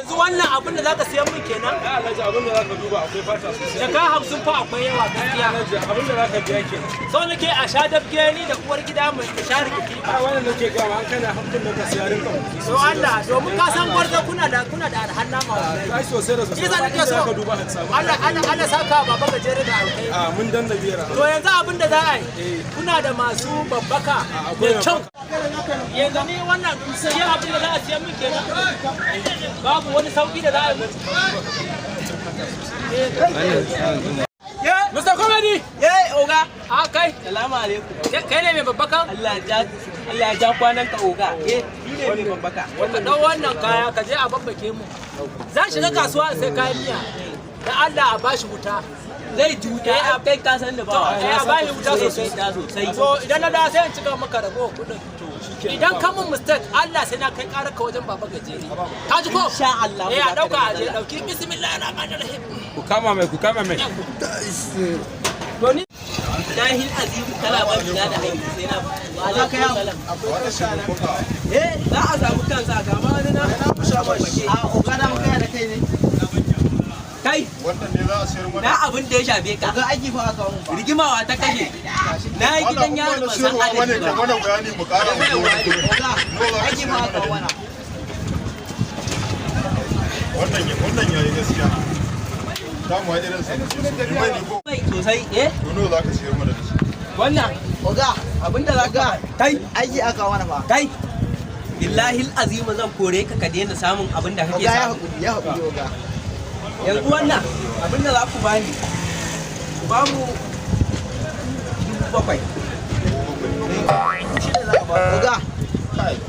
yanzu wannan abin da zaka siyan min kenan ya alhaji abin da zaka duba akwai fata sosai jaka 50 fa akwai yawa gaskiya alhaji abin da zaka biya kenan so nake a sha dabge ni da uwar gida mai ta share kiki a wannan nake gama an kana hamdin da ka siyarin kan so Allah domin ka san gwarza kuna da arhan nama wallahi ai sosai da sosai Iza nake so ka duba an samu Allah saka baba gajere da alkai a mun danna biyar to yanzu abin da za a yi kuna da masu babbaka da kyau yanzu ni wannan sai abin da za a siya min kenan babu wani sauki da za a yi Mr. Comedy! Oga! A kai! Salamu alaikum. Kai ne mai babbaka? Allah ya ja kwanan ka oga. Ni ne mai babbaka. Ka ɗau wannan kaya ka je a babbake mu. Za shiga kasuwa sai kayan miya. Da Allah a bashi wuta. Zai ji wuta a kai ka san da ba. A bashi wuta sosai. So idan na da sai in cika maka rabo kuɗin. Idan ka mun mistake Allah sai na kai ƙarar ka wajen baba gajeri. Ka ji ko? Insha Allah. A ɗauka a je ɗauki bismillahir rahmanir rahim. ku kama mai Doni Dahil azimu kala ba da hayi sai na Za ka yi akwai kasha nan. za a samu kansa ga ma wani na Sha ba shi. A ogana mun kai da kai ne. kai Wannan ne za a sayar mana. na abin da ya shafe ka Ga aiki fa aka mun fa. rigimawa ta kashe na yi gidan yaro ban san adadi ba Wannan bayani mu ƙara mu Oga, aiki fa aka mana. Wannan yayi gaskiya. Za mu haɗe irin sa. Mai ne ko mai sosai dono za ka siyar mana da shi. wannan Oga, abin da za ka kai aiki aka mana fa. kai billahi azimu zan kore ka ka daina samun abin da kake Oga ya samu haƙuri, ya haƙuri oga. yanzu wannan abin da za ku bani ku ba mu 7,000 Shi ne za ka ba. Oga,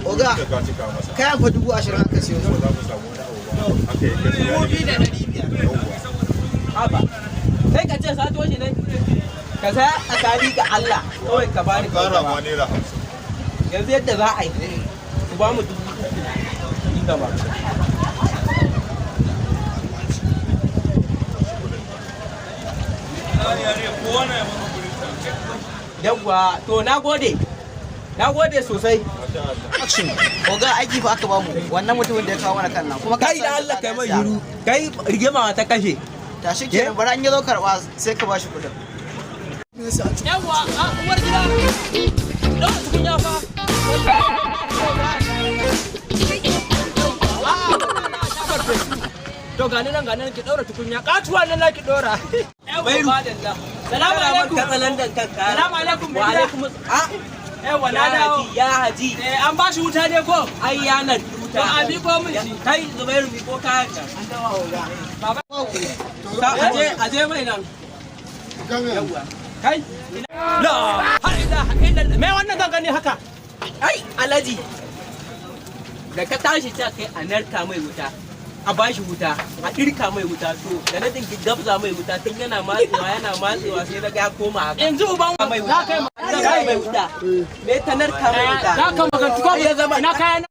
Oga. Da ka cika masa. kayan fa 20,000 aka siyo su. Za mu samu wani abu ba. Haka yi gaskiya ne. haba sai ka ce sato shi ne ka saya tsakani ga Allah kawai ka bani Ƙara ma kawai naira 50. yanzu yadda za a yi ku ba mu 3,000 ni gaba yawwa to na gode sosai Oga aiki fa aka ba mu. Wannan mutumin da ya kawo mana kan nan. Kuma kai da Allah kai mai shiru kai rigima ta kashe Tashi kenan bari an yi zo karɓa sai ka bashi kuɗin. yawa a uwar gida. Ɗau tukunya fa. To gani nan ki ɗaura tukunya katuwa nan ki ɗora. Bairu. Salamu alaikum. katsalandan kanka Salamu alaikum, wa mai gida. alaikum Yawa na dawo. ya haji An ba shi wuta dai ko? ai yanar To a miƙo min shi. kai Zubairu mi ko kayan ka Baba. aje mai nan yawwa kai La ilaha illallah. Me wannan gangane haka? ai alaji da ka tashi ta kai a narka mai wuta a bashi wuta a ɗirka mai wuta to da na dinki gabza mai wuta tun yana matsewa sai na ga ya koma haka Yanzu uban mai za wuta ka yi mai wuta me ta narka mai wuta Za ka magantu ko? ya zama Ina kayan